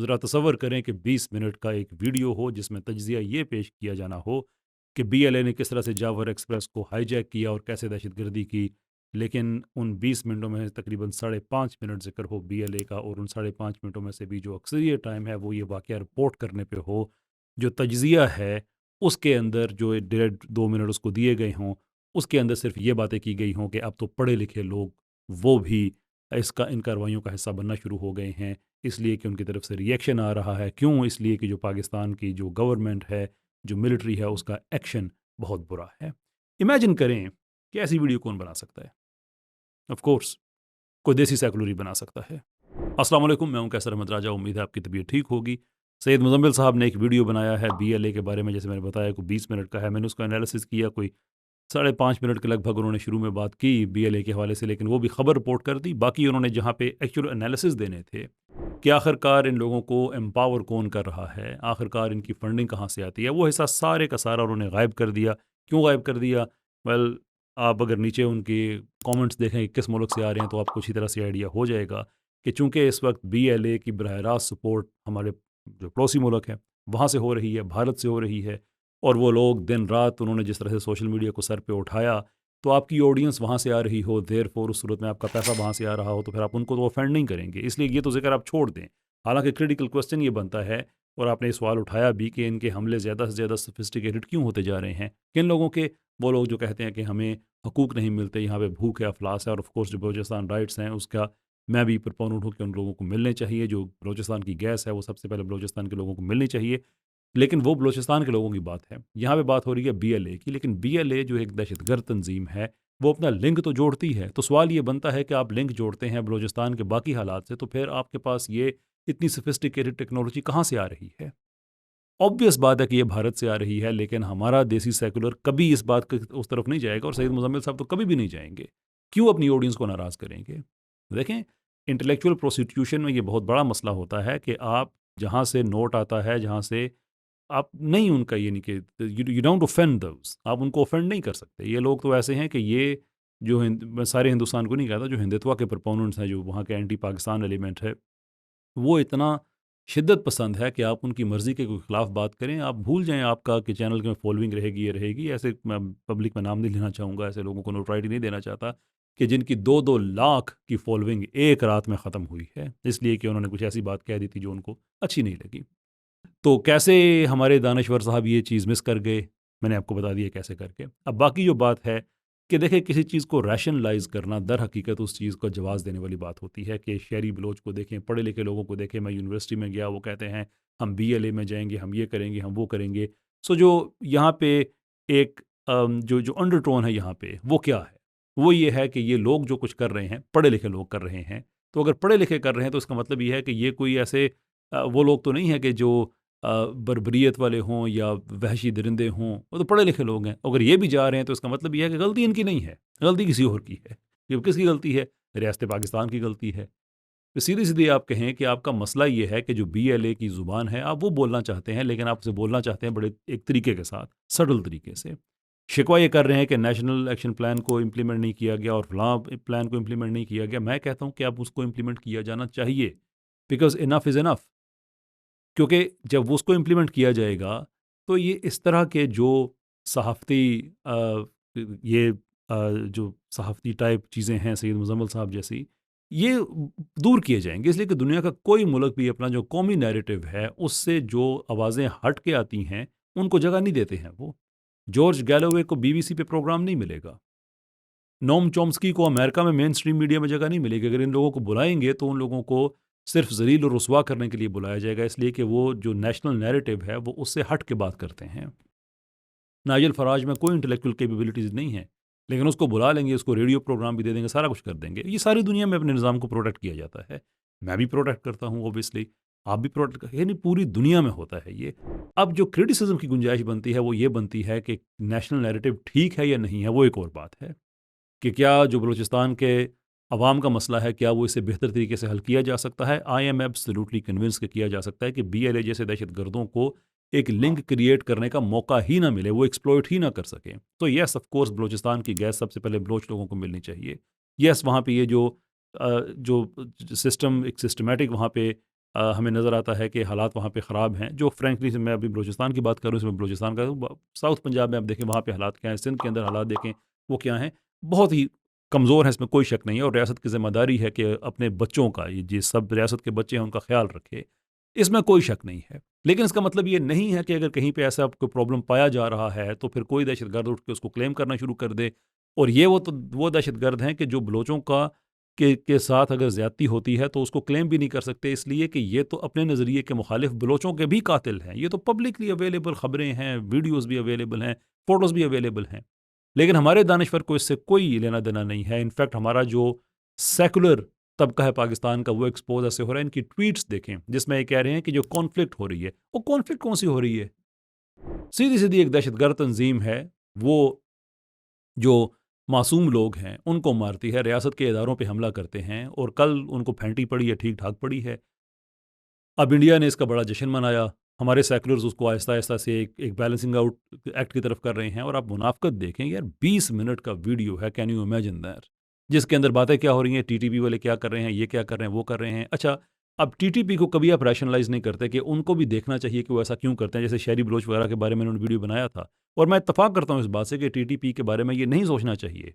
ज़रा तसव्वुर करें कि 20 मिनट का एक वीडियो हो जिसमें तज्ज़िया ये पेश किया जाना हो कि बीएलए ने किस तरह से जावर एक्सप्रेस को हाईजैक किया और कैसे दहशतगर्दी की। लेकिन उन 20 मिनटों में तकरीबन साढ़े 5 मिनट ज़िक्र हो बीएलए का, और उन साढ़े 5 मिनटों में से भी जो अक्सरियत टाइम है वो ये वाक़या रिपोर्ट करने पे हो। जो तज्ज़िया है उसके अंदर जो 1.5-2 मिनट उसको दिए गए हों, उसके अंदर सिर्फ़ ये बातें की गई हों कि अब तो पढ़े लिखे लोग वो भी इसका इन कार्रवाइयों का हिस्सा बनना शुरू हो गए हैं, इसलिए कि उनकी तरफ से रिएक्शन आ रहा है। क्यों? इसलिए कि जो पाकिस्तान की जो गवर्नमेंट है, जो मिलिट्री है, उसका एक्शन बहुत बुरा है। इमेजिन करें कि ऐसी वीडियो कौन बना सकता है? ऑफ़ कोर्स कोई देसी सेकुलर ही बना सकता है। अस्सलाम वालेकुम, मैं हूं कैसर अहमद राजा। उम्मीद है आपकी तबीयत ठीक होगी। सैयद मुज़म्मिल साहब ने एक वीडियो बनाया है बीएलए के बारे में, जैसे मैंने बताया, कोई 20 मिनट का है। मैंने उसका एनालिसिस किया, कोई साढ़े 5 मिनट के लगभग उन्होंने शुरू में बात की बीएलए के हवाले से, लेकिन वो भी खबर रिपोर्ट कर दी। बाकी उन्होंने जहाँ पे एक्चुअल एनालिसिस देने थे कि आखिरकार इन लोगों को एम्पावर कौन कर रहा है, आखिरकार इनकी फंडिंग कहाँ से आती है, वो हिस्सा सारे का सारा उन्होंने गायब कर दिया। क्यों गायब कर दिया? वेल, आप अगर नीचे उनके कमेंट्स देखें कि किस मुल्क से आ रहे हैं, तो आपको अच्छी तरह से आइडिया हो जाएगा कि चूँकि इस वक्त बीएलए की बराह रास्त सपोर्ट हमारे जो पड़ोसी मुल्क है वहाँ से हो रही है, भारत से हो रही है, और वो लोग दिन रात उन्होंने जिस तरह से सोशल मीडिया को सर पे उठाया, तो आपकी ऑडियंस वहाँ से आ रही हो, देयरफॉर उस सूरत में आपका पैसा वहाँ से आ रहा हो, तो फिर आप उनको तो ऑफेंड नहीं करेंगे। इसलिए ये तो ज़िक्र आप छोड़ दें। हालाँकि क्रिटिकल क्वेश्चन ये बनता है, और आपने ये सवाल उठाया भी, कि इनके हमले ज़्यादा से ज़्यादा सोफिस्टिकेटेड क्यों होते जा रहे हैं? किन लोगों के? वो लोग जो कहते हैं कि हमें हकूक़ नहीं मिलते, यहाँ पे भूख है, अफलास है, और ऑफ़ कोर्स जो बलूचिस्तान राइट्स हैं उसका मैं भी प्रोपोनेंट हूँ कि उन लोगों को मिलने चाहिए। जो बलूचिस्तान की गैस है वो सबसे पहले बलूचिस्तान के लोगों को मिलनी चाहिए। लेकिन वो बलूचिस्तान के लोगों की बात है। यहाँ पे बात हो रही है बीएलए की, लेकिन बीएलए जो एक दहशतगर्द तंज़ीम है, वो अपना लिंक तो जोड़ती है। तो सवाल ये बनता है कि आप लिंक जोड़ते हैं बलूचिस्तान के बाकी हालात से, तो फिर आपके पास ये इतनी सोफिस्टिकेटेड टेक्नोलॉजी कहाँ से आ रही है? ऑब्वियस बात है कि ये भारत से आ रही है, लेकिन हमारा देसी सेकुलर कभी इस बात क उस तरफ नहीं जाएगा, और सैयद मुज़म्मिल साहब तो कभी भी नहीं जाएँगे। क्यों अपनी ऑडियंस को नाराज़ करेंगे? देखें, इंटेलेक्चुअल प्रोस्टिट्यूशन में ये बहुत बड़ा मसला होता है कि आप जहाँ से नोट आता है, जहाँ से आप नहीं उनका ये नहीं कि you you don't offend those, आप उनको ऑफेंड नहीं कर सकते। ये लोग तो ऐसे हैं कि ये जो मैं सारे हिंदुस्तान को नहीं कहता, जो हिंदुत्व के प्रोपोनेंट्स हैं, जो वहाँ के एंटी पाकिस्तान एलिमेंट है, वो इतना शिद्दत पसंद है कि आप उनकी मर्ज़ी के खिलाफ बात करें, आप भूल जाएँ आपका कि चैनल में फ़ॉलोइंग रहेगी, ये रहेगी। ऐसे मैं पब्लिक में नाम नहीं लेना चाहूँगा, ऐसे लोगों को नोटोराइटी नहीं देना चाहता कि जिनकी 2-2 लाख की फ़ॉलोइंग एक रात में ख़त्म हुई है, इसलिए कि उन्होंने कुछ ऐसी बात कह दी थी जो उनको अच्छी नहीं लगी। तो कैसे हमारे दानश्वर साहब ये चीज़ मिस कर गए? मैंने आपको बता दिया कैसे करके। अब बाकी जो बात है कि देखिए, किसी चीज़ को रैशनलाइज़ करना दर हकीकत उस चीज़ को जवाज़ देने वाली बात होती है कि शहरी बलोच को देखें, पढ़े लिखे लोगों को देखें। मैं यूनिवर्सिटी में गया, वो कहते हैं हम बीएलए में जाएँगे, हम ये करेंगे, हम वो करेंगे। सो जो यहाँ पे एक जो अंडरटोन है यहाँ पे, वो क्या है? वो ये है कि ये लोग जो कुछ कर रहे हैं, पढ़े लिखे लोग कर रहे हैं। तो अगर पढ़े लिखे कर रहे हैं, तो इसका मतलब ये है कि ये कोई ऐसे वो लोग तो नहीं है कि जो बर्बरियत वाले हों या वहशी दरिंदे हों, वो तो पढ़े लिखे लोग हैं। अगर ये भी जा रहे हैं, तो इसका मतलब ये है कि गलती इनकी नहीं है, गलती किसी और की है। ये किसकी गलती है? रियासत पाकिस्तान की गलती है। तो सीधी-सीधी आप कहें कि आपका मसला ये है कि जो बीएलए की ज़ुबान है, आप वो बोलना चाहते हैं, लेकिन आप उसे बोलना चाहते हैं बड़े एक तरीके के साथ, सटल तरीके से। शिकवा ये कर रहे हैं कि नेशनल एक्शन प्लान को इम्प्लीमेंट नहीं किया गया और फलाँ प्लान को इम्प्लीमेंट नहीं किया गया। मैं कहता हूँ कि अब उसको इम्प्लीमेंट किया जाना चाहिए, बिकॉज़ इनफ इज़ इनफ। क्योंकि जब उसको इम्प्लीमेंट किया जाएगा, तो ये इस तरह के जो सहाफ़ती जो सहाफ़ती टाइप चीज़ें हैं, सैयद मुज़म्मिल साहब जैसी, ये दूर किए जाएँगे। इसलिए कि दुनिया का कोई मुल्क भी अपना जो कौमी नैरेटिव है, उससे जो आवाज़ें हट के आती हैं, उनको जगह नहीं देते हैं वो। जॉर्ज गैलोवे को बीबीसी पे प्रोग्राम नहीं मिलेगा। नोम चॉम्स्की को अमेरिका में मेन स्ट्रीम मीडिया में जगह नहीं मिलेगी। अगर इन लोगों को बुलाएँगे, तो उन लोगों को सिर्फ़ ज़लील और रुसवा करने के लिए बुलाया जाएगा, इसलिए कि वो जो नेशनल नैरेटिव है, वो उससे हट के बात करते हैं। नाइजल फ़राज में कोई इंटेलेक्चुअल कैपेबिलिटीज़ नहीं है, लेकिन उसको बुला लेंगे, उसको रेडियो प्रोग्राम भी दे देंगे, सारा कुछ कर देंगे। ये सारी दुनिया में अपने निज़ाम को प्रोटेक्ट किया जाता है। मैं भी प्रोटेक्ट करता हूँ ऑब्वियसली, आप भी प्रोटेक्ट कर, यानी पूरी दुनिया में होता है ये। अब जो क्रिटिसिज़्म की गुंजाइश बनती है, वो ये बनती है कि नेशनल नैरेटिव ठीक है या नहीं है, वो एक और बात है। कि क्या जो बलूचिस्तान के अवाम का मसला है, क्या वो इसे बेहतर तरीके से हल किया जा सकता है? आई एम एब्सोल्यूटली कन्विंस कि किया जा सकता है कि बीएलए जैसे दहशतगर्दों को एक लिंक क्रिएट करने का मौका ही ना मिले, वो एक्सप्लॉइट ही ना कर सकें। तो येस, ऑफ कोर्स बलूचिस्तान की गैस सबसे पहले बलोच लोगों को मिलनी चाहिए। येस, वहाँ पे ये जो सिस्टम एक सिस्टमैटिक वहाँ पे हमें नज़र आता है कि हालात वहाँ पे ख़राब हैं, जो फ्रैंकली मैं अभी बलूचिस्तान की बात करूँ, इसमें बलूचिस्तान का साउथ पंजाब में आप देखें वहाँ पे हालात क्या हैं, सिंध के अंदर हालात देखें वो क्या हैं, बहुत ही कमज़ोर है, इसमें कोई शक नहीं है। और रियासत की ज़िम्मेदारी है कि अपने बच्चों का, ये जिस सब रियासत के बच्चे हैं उनका ख्याल रखे, इसमें कोई शक नहीं है। लेकिन इसका मतलब ये नहीं है कि अगर कहीं पे ऐसा कोई प्रॉब्लम पाया जा रहा है तो फिर कोई दहशतगर्द उठ के उसको क्लेम करना शुरू कर दे। और ये वो दहशतगर्द हैं कि जो बलोचों का के साथ अगर ज़्यादती होती है तो उसको क्लेम भी नहीं कर सकते, इसलिए कि ये तो अपने नज़रिए के मुखालिफ बलोचों के भी कातिल हैं। ये तो पब्लिकली अवेलेबल ख़बरें हैं, वीडियोज़ भी अवेलेबल हैं, फ़ोटोज़ भी अवेलेबल हैं। लेकिन हमारे दानिश्वर को इससे कोई लेना देना नहीं है। इनफैक्ट हमारा जो सेकुलर तबका है पाकिस्तान का, वो एक्सपोज ऐसे हो रहा है। इनकी ट्वीट्स देखें जिसमें ये कह रहे हैं कि जो कॉन्फ्लिक्ट हो रही है, वो कॉन्फ्लिक्ट कौन सी हो रही है? सीधी सीधी एक दहशतगर्द तंजीम है, वो जो मासूम लोग हैं उनको मारती है, रियासत के इदारों पे हमला करते हैं, और कल उनको फेंटी पड़ी है, ठीक ठाक पड़ी है। अब इंडिया ने इसका बड़ा जश्न मनाया, हमारे सेकुलर्स उसको आहिस्ता आहिस्ता से एक बैलेंसिंग आउट एक्ट की तरफ कर रहे हैं। और आप मुनाफ़कत देखें यार, 20 मिनट का वीडियो है, कैन यू इमेजिन दैट, जिसके अंदर बातें क्या हो रही हैं, टीटीपी वाले क्या कर रहे हैं, ये क्या कर रहे हैं, वो कर रहे हैं। अच्छा, अब टीटीपी को कभी आप रैशनलाइज नहीं करते कि उनको भी देखना चाहिए कि वो ऐसा क्यों करते हैं। जैसे शहरी बलोच वगैरह के बारे में उन्होंने वीडियो बनाया था, और मैं इत्तफाक करता हूँ इस बात से कि टीटीपी के बारे में ये नहीं सोचना चाहिए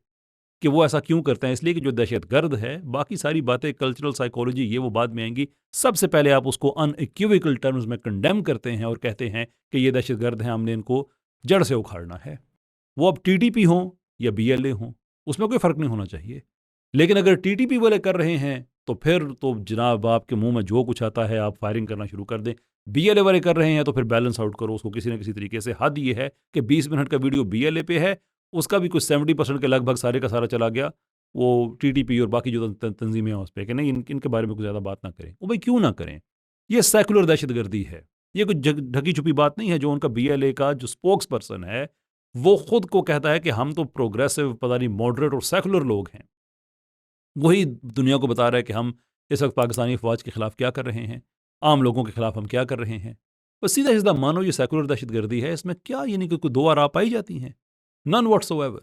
कि वो ऐसा क्यों करते हैं, इसलिए कि जो दहशतगर्द है, बाकी सारी बातें कल्चरल साइकोलॉजी ये वो बाद में आएंगी। सबसे पहले आप उसको अनइक्विवोकल टर्म्स में कंडेम करते हैं और कहते हैं कि ये दहशतगर्द हैं, हमने इनको जड़ से उखाड़ना है। वो अब टीटीपी हों या बीएलए हों, उसमें कोई फ़र्क नहीं होना चाहिए। लेकिन अगर टीटीपी वाले कर रहे हैं तो फिर तो जनाब आपके मुंह में जो कुछ आता है आप फायरिंग करना शुरू कर दें। बीएलए वाले कर रहे हैं तो फिर बैलेंस आउट करो उसको किसी न किसी तरीके से। हद ये है कि 20 मिनट का वीडियो बीएलए पे है, उसका भी कुछ 70% के लगभग सारे का सारा चला गया वो टीटीपी और बाकी जो तंजीमें हैं उस पर, कि नहीं इनके बारे में कुछ ज़्यादा बात ना करें। वो भाई क्यों ना करें, ये सेकुलर दहशतगर्दी है, ये कुछ ढकी छुपी बात नहीं है। जो उनका बीएलए का जो स्पोक्स पर्सन है वो खुद को कहता है कि हम तो प्रोग्रेसिव, पता नहीं मॉडरेट और सेकुलर लोग हैं, वही दुनिया को बता रहा है कि हम इस वक्त पाकिस्तानी फ़ौज के ख़िलाफ़ क्या कर रहे हैं, आम लोगों के ख़िलाफ़ हम क्या कर रहे हैं। बस सीधा सीधा मानो ये सेकुलर दहशतगर्दी है, इसमें क्या यानी कि कोई दो आरा पाई जाती हैं, नन व्हाट्सोएवर।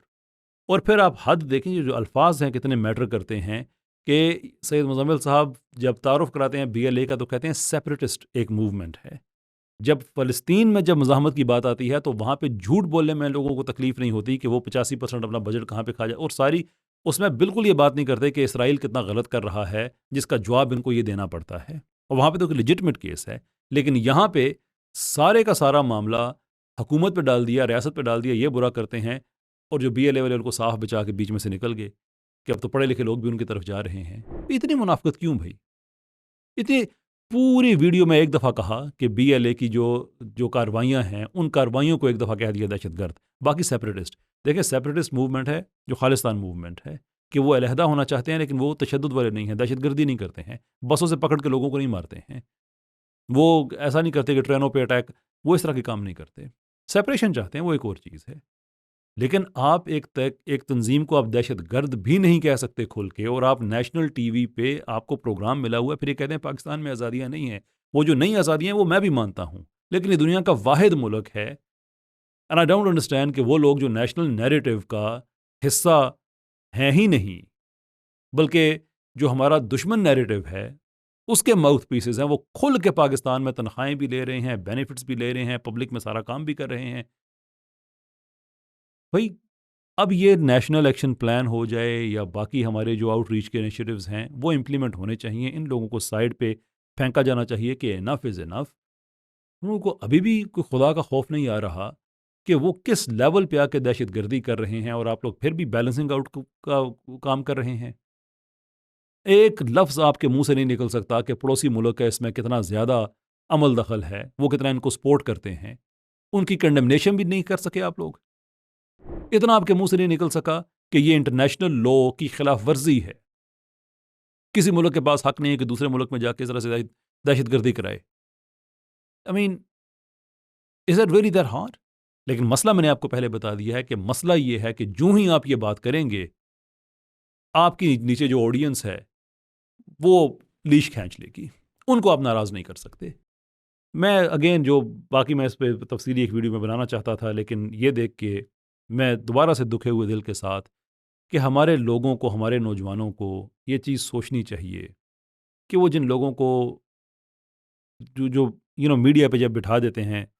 और फिर आप हद देखें, ये जो अल्फाज हैं कितने मैटर करते हैं कि सैयद मुज़म्मिल साहब जब तारुफ कराते हैं बीएलए का तो कहते हैं सेपरेटिस्ट एक मूवमेंट है। जब फ़लस्तीन में जब मज़ाहमत की बात आती है तो वहाँ पे झूठ बोलने में लोगों को तकलीफ़ नहीं होती कि वो 85% अपना बजट कहाँ पे खा जाए, और सारी उसमें बिल्कुल ये बात नहीं करते कि इसराइल कितना गलत कर रहा है, जिसका जवाब इनको ये देना पड़ता है। और वहाँ पे तो एक लेजिटमेट केस है। लेकिन यहाँ पे सारे का सारा मामला हुकूमत पे डाल दिया, रियासत पे डाल दिया, ये बुरा करते हैं। और जो बीएलए वाले उनको साफ बचा के बीच में से निकल गए कि अब तो पढ़े लिखे लोग भी उनकी तरफ जा रहे हैं। इतनी मुनाफ़िकत क्यों भाई? इतनी पूरी वीडियो में एक दफ़ा कहा कि बीएलए की जो जो कार्रवाइयाँ हैं, उन कार्रवाइयों को एक दफ़ा कह दिया दहशतगर्द, बाकी सेपरेटिस्ट। देखिए सेपरेटिस्ट मूवमेंट है जो खालिस्तान मूवमेंट है, कि वो अलहदा होना चाहते हैं, लेकिन वो तशद्दुद वाले नहीं हैं, दहशतगर्दी नहीं करते हैं, बसों से पकड़ के लोगों को नहीं मारते हैं, वो ऐसा नहीं करते कि ट्रेनों पे अटैक, वो इस तरह के काम नहीं करते। सेपरेशन चाहते हैं, वो एक और चीज़ है। लेकिन आप एक तंजीम को आप दहशतगर्द भी नहीं कह सकते खुल के, और आप नेशनल टीवी पे आपको प्रोग्राम मिला हुआ है, फिर ये कहते हैं पाकिस्तान में आज़ादियाँ नहीं हैं। वो जो नई आज़ादियाँ हैं वो मैं भी मानता हूँ, लेकिन ये दुनिया का वाहिद मुल्क है। एंड आई डोंट अंडरस्टैंड कि वो लोग जो नेशनल नैरेटिव का हिस्सा हैं ही नहीं, बल्कि जो हमारा दुश्मन नैरेटिव है उसके माउथ पीसेस हैं, वो खुल के पाकिस्तान में तनख्वाहें भी ले रहे हैं, बेनिफिट्स भी ले रहे हैं, पब्लिक में सारा काम भी कर रहे हैं। भाई अब ये नेशनल एक्शन प्लान हो जाए या बाकी हमारे जो आउटरीच के इनिशिएटिव्स हैं वो इम्प्लीमेंट होने चाहिए। इन लोगों को साइड पे फेंका जाना चाहिए कि इनफ इज़ इनफ। उन लोगों को अभी भी कोई खुदा का खौफ नहीं आ रहा कि वो किस लेवल पे आके दहशतगर्दी कर रहे हैं, और आप लोग फिर भी बैलेंसिंग आउट का काम कर रहे हैं। एक लफ्ज़ आपके मुंह से नहीं निकल सकता कि पड़ोसी मुल्क का इसमें कितना ज़्यादा अमल दखल है, वो कितना इनको सपोर्ट करते हैं। उनकी कंडेमनेशन भी नहीं कर सके आप लोग। इतना आपके मुंह से नहीं निकल सका कि ये इंटरनेशनल लॉ की खिलाफ वर्जी है। किसी मुल्क के पास हक नहीं है कि दूसरे मुल्क में जाके इस तरह से दहशतगर्दी कराए। I mean, is it really that hard? लेकिन मसला मैंने आपको पहले बता दिया है कि मसला ये है कि जो ही आप ये बात करेंगे, आपकी नीचे जो ऑडियंस है वो लीश खींच लेगी, उनको आप नाराज़ नहीं कर सकते। मैं अगेन जो बाकी मैं इस पे तफसीली एक वीडियो में बनाना चाहता था, लेकिन ये देख के मैं दोबारा से दुखे हुए दिल के साथ कि हमारे लोगों को, हमारे नौजवानों को ये चीज़ सोचनी चाहिए कि वो जिन लोगों को जो मीडिया पे जब बिठा देते हैं,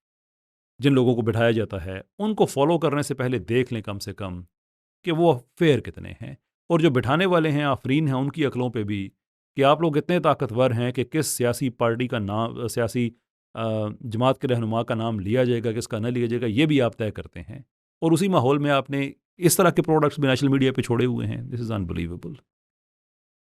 जिन लोगों को बिठाया जाता है, उनको फॉलो करने से पहले देख लें कम से कम कि वो फेयर कितने हैं। और जो बिठाने वाले हैं, आफरीन हैं, उनकी अकलों पे भी कि आप लोग इतने ताकतवर हैं कि किस सियासी पार्टी का नाम, सियासी जमात के रहनुमा का नाम लिया जाएगा, किसका न लिया जाएगा, ये भी आप तय करते हैं। और उसी माहौल में आपने इस तरह के प्रोडक्ट्स भी नेशनल मीडिया पे छोड़े हुए हैं। This is unbelievable.